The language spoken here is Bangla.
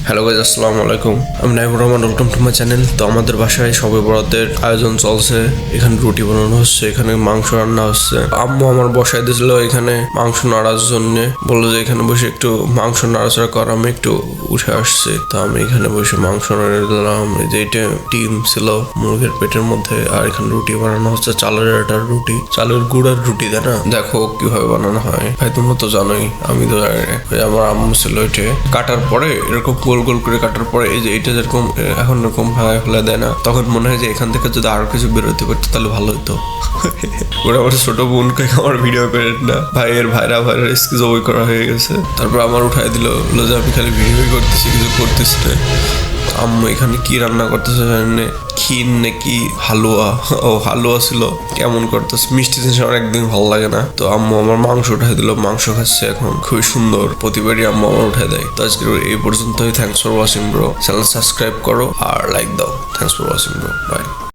হ্যালো গাইস, আসসালামু আলাইকুম। আমি Naimur Rahman, welcome to my channel. তো আমাদের বাসায় সবে বরাতের আয়োজন চলছে। এখানে রুটি বানানো হচ্ছে, এখানে মাংস রান্না হচ্ছে। আম্মু আমার বসায় দিয়েছিল এখানে মাংস নাড়ার জন্য, বললো যে এখানে বসে একটু মাংস নাড়াচাড়া কর। আমি একটু উঠে আসছি, তো আমি এখানে বসে মাংস নাড়িয়ে দিলাম। এই যে এটা ডিম ছিল মুরগির পেটের মধ্যে, আর এখানে রুটি বানানো হচ্ছে, চালের আটার রুটি, চালের গুঁড়ার রুটি, তাই না? দেখো কিভাবে বানানো হয়। ভাই তোমরা তো জানোই, আমি তো জানি না। ওই আমার আম্মু ছিল এটা কাটার পরে এরকম গোল গোল করে কাটার পরে, এই যে এটা যেরকম এখন এরকম ভাঙায় ফেলে দেয় না, তখন মনে হয় যে এখান থেকে যদি আরো কিছু বেরোতে পারতো তাহলে ভালো হতো। ওরা আমার ছোট বোনকে আমার ভিডিও করে না, ভাইয়ের ভাইরা জবই করা হয়ে গেছে। তারপর আমার উঠাই দিল, বললো যে আমি খালি ভিডিও করতেছি, কিছু করতেছি না। আম্মু এখানে কি রান্না করতেছে জানেন, ক্ষীর নাকি হালুয়া? ও হালুয়া ছিল। কেমন করতেছে, মিষ্টি জিনিস আমার একদিন ভালো লাগে না। তো আম্মু আমার মাংস উঠাই দিল, মাংস খাচ্ছে এখন, খুবই সুন্দর। প্রতিবারই আম্মু আমার উঠাই দেয়। তো আজকে এই পর্যন্তই। Thanks for watching bro. Channel subscribe করো আর লাইক দাও। Thanks for watching bro, by.